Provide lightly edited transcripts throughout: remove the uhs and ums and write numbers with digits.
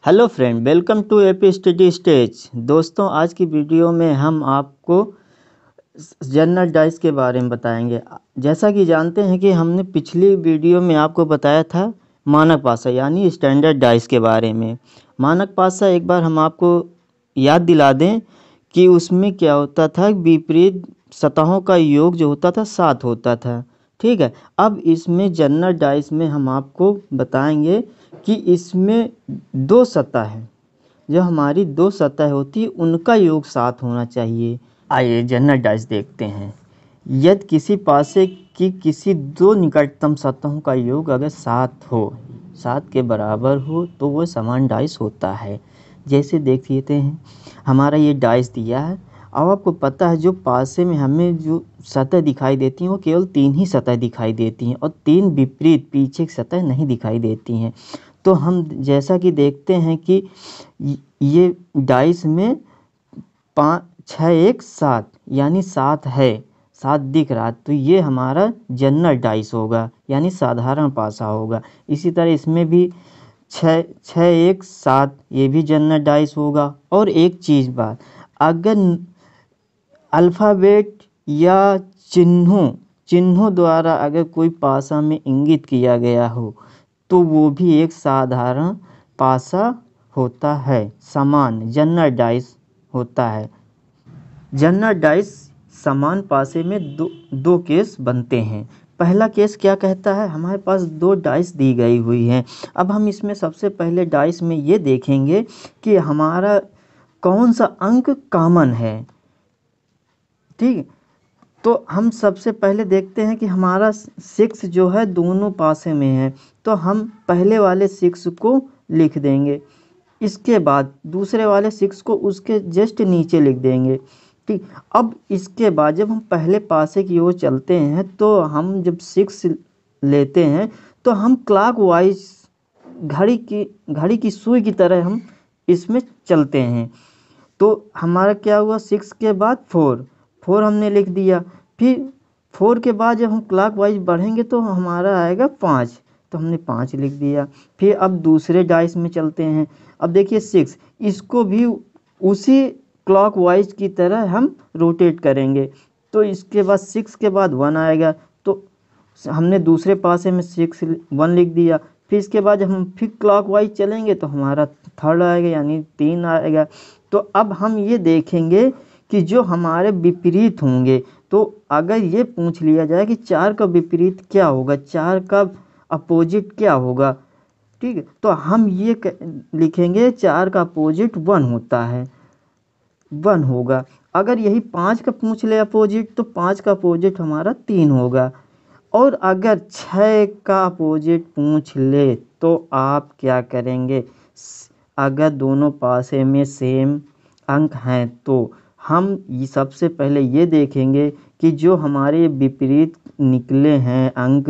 Hello friend, welcome to AP study stage. दोस्तों, आज की वीडियो में हम आपको जनरल डाइस के बारे में बताएंगे। जैसा कि जानते हैं कि हमने पिछली वीडियो में आपको बताया था मानक पासा यानी स्टैंडर्ड डाइस के बारे में। मानक पासा एक बार हम आपको याद दिला दें कि उसमें क्या होता था, विपरीत सतहों का योग जो होता था 7 होता था। ठीक है। अब इसमें जनरल डाइस में हम आपको बताएंगे कि इसमें 2 सतह हैं। जो हमारी 2 सतह होती है उनका योग 7 होना चाहिए। आइए जनरल डाइस देखते हैं। यदि किसी पासे की किसी 2 निकटतम सतहों का योग अगर 7 हो, 7 के बराबर हो, तो वो समान डाइस होता है। जैसे देख लेते हैं, हमारा ये डाइस दिया है। अब आपको पता है जो पासे में हमें जो सतह दिखाई देती हैं वो केवल 3 ही सतह दिखाई देती हैं और 3 विपरीत पीछे की सतह नहीं दिखाई देती हैं। तो हम जैसा कि देखते हैं कि ये डाइस में 5 6 1 7 यानी 7 है, 7 दिख रहा, तो ये हमारा जनरल डाइस होगा यानी साधारण पासा होगा। इसी तरह इसमें भी 6 6 1 7 ये भी जनरल डाइस होगा। और एक चीज़ बात, अगर अल्फ़ाबेट या चिन्हों द्वारा अगर कोई पासा में इंगित किया गया हो तो वो भी एक साधारण पासा होता है, समान जनरल डाइस होता है। जनरल डाइस समान पासे में दो केस बनते हैं। पहला केस क्या कहता है, हमारे पास 2 डाइस दी गई हुई हैं। अब हम इसमें सबसे पहले डाइस में ये देखेंगे कि हमारा कौन सा अंक कॉमन है। ठीक, तो हम सबसे पहले देखते हैं कि हमारा 6 जो है दोनों पासे में है, तो हम पहले वाले 6 को लिख देंगे। इसके बाद दूसरे वाले 6 को उसके जस्ट नीचे लिख देंगे। ठीक, अब इसके बाद जब हम पहले पासे की ओर चलते हैं तो हम जब 6 लेते हैं तो हम क्लॉकवाइज घड़ी की सुई की तरह हम इसमें चलते हैं। तो हमारा क्या हुआ, 6 के बाद 4 हमने लिख दिया। फिर 4 के बाद जब हम क्लॉकवाइज बढ़ेंगे तो हमारा आएगा 5, तो हमने 5 लिख दिया। फिर अब दूसरे डाइस में चलते हैं। अब देखिए 6, इसको भी उसी क्लॉकवाइज की तरह हम रोटेट करेंगे। तो इसके बाद 6 के बाद 1 आएगा, तो हमने दूसरे पासे में 1 लिख दिया। फिर इसके बाद जब हम फिर क्लॉकवाइज चलेंगे तो हमारा 3 आएगा यानी 3 आएगा। तो अब हम ये देखेंगे कि जो हमारे विपरीत होंगे, तो अगर ये पूछ लिया जाए कि 4 का विपरीत क्या होगा, 4 का अपोजिट क्या होगा, ठीक है, तो हम ये लिखेंगे 4 का अपोजिट 1 होता है, 1 होगा। अगर यही 5 का पूछ ले अपोजिट, तो 5 का अपोजिट हमारा 3 होगा। और अगर 6 का अपोजिट पूछ ले तो आप क्या करेंगे, अगर दोनों पासे में सेम अंक हैं तो हम ये सबसे पहले ये देखेंगे कि जो हमारे विपरीत निकले हैं अंक,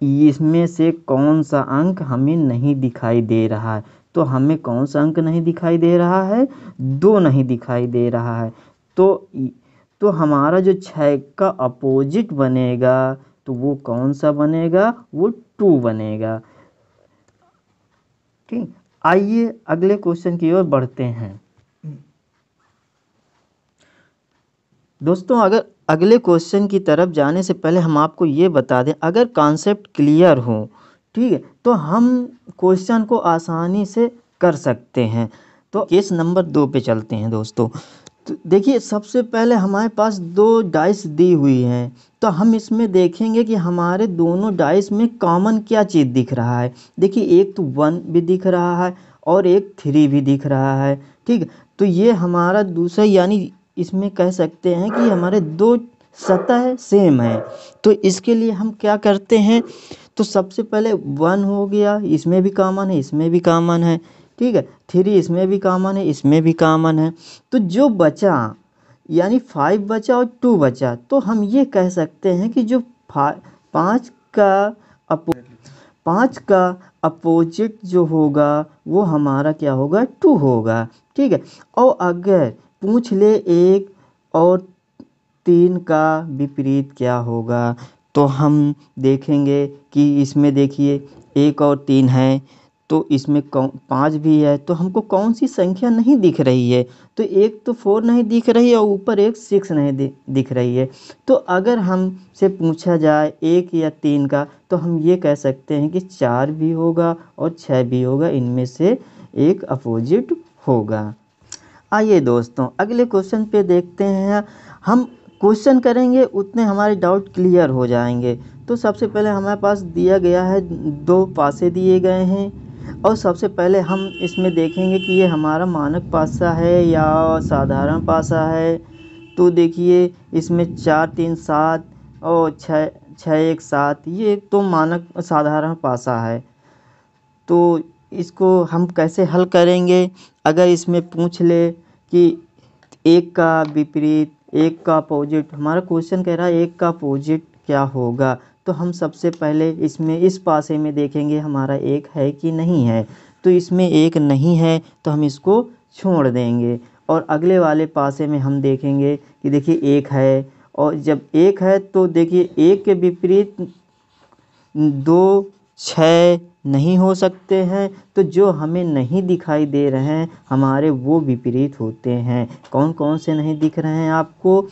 इसमें से कौन सा अंक हमें नहीं दिखाई दे रहा है। तो हमें कौन सा अंक नहीं दिखाई दे रहा है, 2 नहीं दिखाई दे रहा है। तो हमारा जो 6 का अपोजिट बनेगा तो वो कौन सा बनेगा, वो 2 बनेगा। ठीक, आइए अगले क्वेश्चन की ओर बढ़ते हैं। दोस्तों, अगर अगले क्वेश्चन की तरफ जाने से पहले हम आपको ये बता दें, अगर कॉन्सेप्ट क्लियर हो, ठीक है, तो हम क्वेश्चन को आसानी से कर सकते हैं। तो केस नंबर 2 पे चलते हैं दोस्तों। तो देखिए सबसे पहले हमारे पास 2 डाइस दी हुई हैं, तो हम इसमें देखेंगे कि हमारे दोनों डाइस में कॉमन क्या चीज़ दिख रहा है। देखिए एक तो 1 भी दिख रहा है और एक 3 भी दिख रहा है। ठीक है, तो ये हमारा दूसरा यानी इसमें कह सकते हैं कि हमारे 2 सतह सेम है। तो इसके लिए हम क्या करते हैं, तो सबसे पहले 1 हो गया, इसमें भी कॉमन है, इसमें भी कॉमन है। ठीक है, 3 इसमें भी कॉमन है, इसमें भी कॉमन है। तो जो बचा यानी 5 बचा और 2 बचा, तो हम ये कह सकते हैं कि जो 5 का 5 का अपोजिट जो होगा वो हमारा क्या होगा, 2 होगा। ठीक है, और अगर पूछ ले 1 और 3 का विपरीत क्या होगा, तो हम देखेंगे कि इसमें देखिए 1 और 3 है, तो इसमें 5 भी है, तो हमको कौन सी संख्या नहीं दिख रही है? तो एक तो 4 नहीं दिख रही है और ऊपर एक 6 नहीं दिख रही है। तो अगर हमसे पूछा जाए 1 या 3 का, तो हम ये कह सकते हैं कि 4 भी होगा और 6 भी होगा, इनमें से एक अपोजिट होगा। आइए दोस्तों अगले क्वेश्चन पे देखते हैं। हम क्वेश्चन करेंगे उतने हमारे डाउट क्लियर हो जाएंगे। तो सबसे पहले हमारे पास दिया गया है, 2 पासे दिए गए हैं और सबसे पहले हम इसमें देखेंगे कि ये हमारा मानक पासा है या साधारण पासा है। तो देखिए इसमें 4 3 7 और 6 6 1 7, ये एक तो मानक साधारण पासा है। तो इसको हम कैसे हल करेंगे? अगर इसमें पूछ ले कि एक का विपरीत, एक का अपोजिट, हमारा क्वेश्चन कह रहा है एक का अपोजिट क्या होगा, तो हम सबसे पहले इसमें इस पासे में देखेंगे हमारा एक है कि नहीं है। तो इसमें एक नहीं है तो हम इसको छोड़ देंगे और अगले वाले पासे में हम देखेंगे कि देखिए एक है, और जब एक है तो देखिए एक के विपरीत 2 6 नहीं हो सकते हैं। तो जो हमें नहीं दिखाई दे रहे हैं हमारे वो विपरीत होते हैं। कौन कौन से नहीं दिख रहे हैं आपको?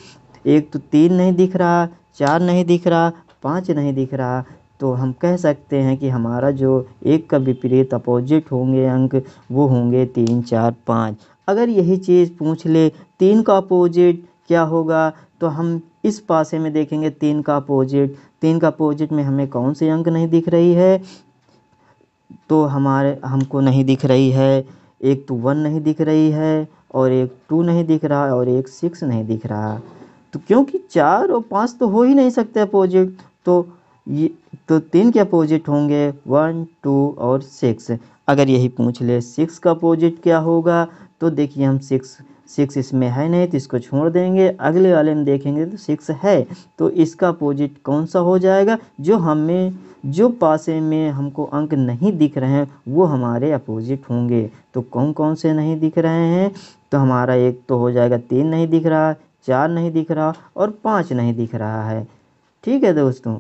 एक तो 3 नहीं दिख रहा, 4 नहीं दिख रहा, 5 नहीं दिख रहा। तो हम कह सकते हैं कि हमारा जो एक का विपरीत अपोजिट होंगे अंक वो होंगे 3 4 5। अगर यही चीज़ पूछ ले 3 का अपोजिट क्या होगा, तो हम इस पासे में देखेंगे 3 का अपोजिट। 3 का अपोजिट में हमें कौन सी अंक नहीं दिख रही है? तो हमारे हमको नहीं दिख रही है, एक तो 1 नहीं दिख रही है और एक 2 नहीं दिख रहा और एक 6 नहीं दिख रहा। तो क्योंकि 4 और 5 तो हो ही नहीं सकते अपोजिट, तो ये तो 3 के अपोजिट होंगे 1 2 और 6। अगर यही पूछ ले 6 का अपोजिट क्या होगा, तो देखिए हम 6 इसमें है नहीं तो इसको छोड़ देंगे। अगले वाले में देखेंगे तो 6 है, तो इसका अपोजिट कौन सा हो जाएगा? जो पासे में हमको अंक नहीं दिख रहे हैं वो हमारे अपोजिट होंगे। तो कौन कौन से नहीं दिख रहे हैं? तो हमारा एक तो हो जाएगा 3 नहीं दिख रहा, 4 नहीं दिख रहा और 5 नहीं दिख रहा है। ठीक है दोस्तों।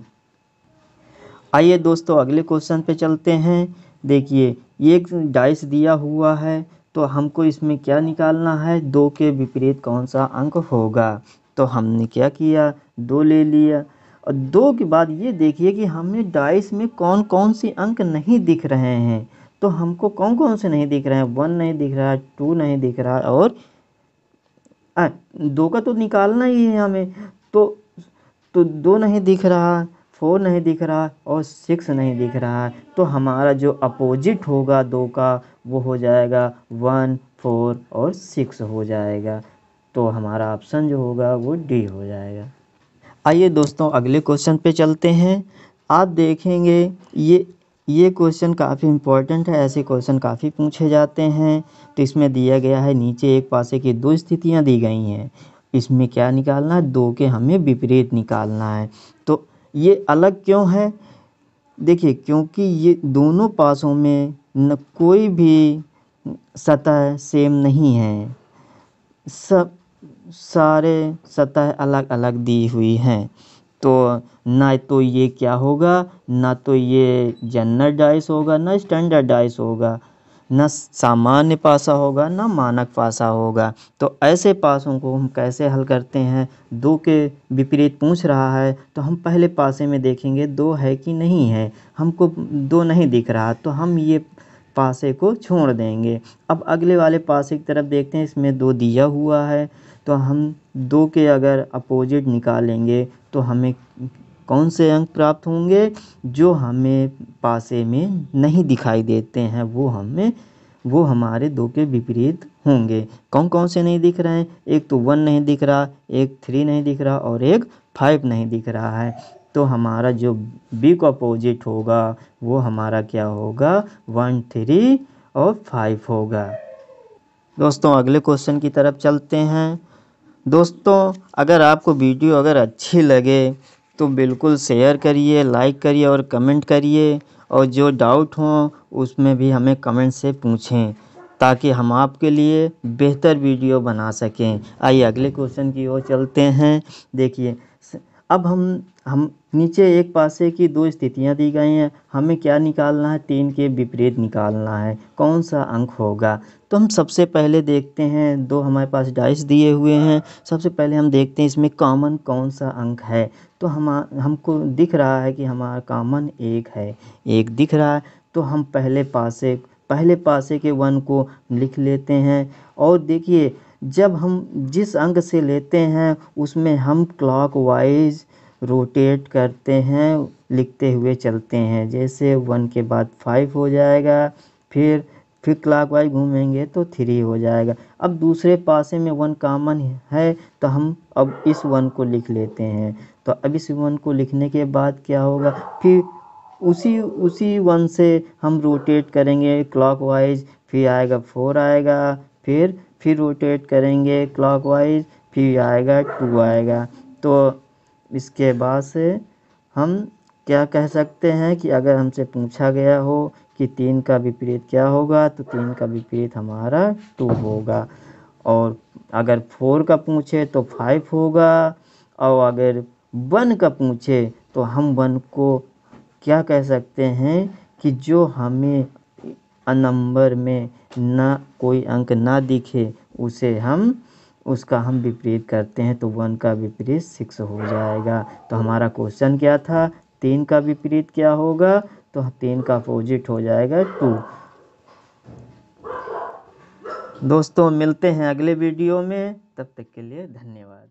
आइए दोस्तों अगले क्वेश्चन पे चलते हैं। देखिए ये एक डाइस दिया हुआ है, तो हमको इसमें क्या निकालना है? 2 के विपरीत कौन सा अंक होगा। तो हमने क्या किया, 2 ले लिया और 2 के बाद ये देखिए कि हमें डाइस में कौन कौन से अंक नहीं दिख रहे हैं। तो हमको कौन कौन से नहीं दिख रहे हैं? 1 नहीं दिख रहा, 2 नहीं दिख रहा और 2 का तो निकालना ही है हमें। तो 2 नहीं दिख रहा, 4 नहीं दिख रहा और 6 नहीं दिख रहा। तो हमारा जो अपोजिट होगा 2 का वो हो जाएगा 1 4 और 6 हो जाएगा। तो हमारा ऑप्शन जो होगा वो डी हो जाएगा। आइए दोस्तों अगले क्वेश्चन पे चलते हैं। आप देखेंगे ये क्वेश्चन काफ़ी इम्पोर्टेंट है, ऐसे क्वेश्चन काफ़ी पूछे जाते हैं। तो इसमें दिया गया है नीचे एक पासे की 2 स्थितियां दी गई हैं, इसमें क्या निकालना है? 2 के हमें विपरीत निकालना है। तो ये अलग क्यों है? देखिए क्योंकि ये दोनों पासों में न कोई भी सतह सेम नहीं है, सब सारे सतह अलग अलग दी हुई हैं। तो ना तो ये क्या होगा, ना तो ये जनरल डाइस होगा, ना स्टैंडर्ड डाइस होगा, ना सामान्य पासा होगा, ना मानक पासा होगा। तो ऐसे पासों को हम कैसे हल करते हैं? 2 के विपरीत पूछ रहा है तो हम पहले पासे में देखेंगे 2 है कि नहीं है। हमको 2 नहीं दिख रहा तो हम ये पासे को छोड़ देंगे। अब अगले वाले पासे की तरफ देखते हैं, इसमें 2 दिया हुआ है, तो हम 2 के अगर अपोजिट निकालेंगे तो हमें कौन से अंक प्राप्त होंगे? जो हमें पासे में नहीं दिखाई देते हैं वो हमारे 2 के विपरीत होंगे। कौन कौन से नहीं दिख रहे हैं? एक तो 1 नहीं दिख रहा, एक 3 नहीं दिख रहा और एक 5 नहीं दिख रहा है। तो हमारा जो बी का अपोजिट होगा वो हमारा क्या होगा? 1 3 और 5 होगा। दोस्तों अगले क्वेश्चन की तरफ चलते हैं। दोस्तों अगर आपको वीडियो अगर अच्छी लगे तो बिल्कुल शेयर करिए, लाइक करिए और कमेंट करिए, और जो डाउट हो उसमें भी हमें कमेंट से पूछें ताकि हम आपके लिए बेहतर वीडियो बना सकें। आइए अगले क्वेश्चन की ओर चलते हैं। देखिए अब हम हम नीचे एक पासे की दो स्थितियां दी गई हैं, हमें क्या निकालना है, 3 के विपरीत निकालना है, कौन सा अंक होगा। तो हम सबसे पहले देखते हैं, दो हमारे पास डाइस दिए हुए हैं। सबसे पहले हम देखते हैं इसमें कॉमन कौन सा अंक है। तो हमको दिख रहा है कि हमारा कॉमन 1 है, 1 दिख रहा है। तो हम पहले पासे के 1 को लिख लेते हैं। और देखिए, जब हम जिस अंक से लेते हैं उसमें हम क्लॉकवाइज रोटेट करते हैं, लिखते हुए चलते हैं। जैसे 1 के बाद 5 हो जाएगा, फिर क्लॉकवाइज घूमेंगे तो 3 हो जाएगा। अब दूसरे पासे में 1 कॉमन है, तो हम अब इस 1 को लिख लेते हैं। तो अब इस 1 को लिखने के बाद क्या होगा, फिर उसी 1 से हम रोटेट करेंगे क्लॉकवाइज, फिर आएगा 4 आएगा, फिर रोटेट करेंगे क्लॉकवाइज, फिर आएगा 2 आएगा। तो इसके बाद से हम क्या कह सकते हैं कि अगर हमसे पूछा गया हो कि 3 का विपरीत क्या होगा, तो 3 का विपरीत हमारा 2 होगा। और अगर 4 का पूछे तो 5 होगा। और अगर 1 का पूछे तो हम 1 को क्या कह सकते हैं कि जो हमें नंबर में ना कोई अंक ना दिखे, उसका हम विपरीत करते हैं, तो 1 का विपरीत 6 हो जाएगा। तो हमारा क्वेश्चन क्या था, 3 का विपरीत क्या होगा, तो 3 का अपोजिट हो जाएगा 2। दोस्तों मिलते हैं अगले वीडियो में, तब तक के लिए धन्यवाद।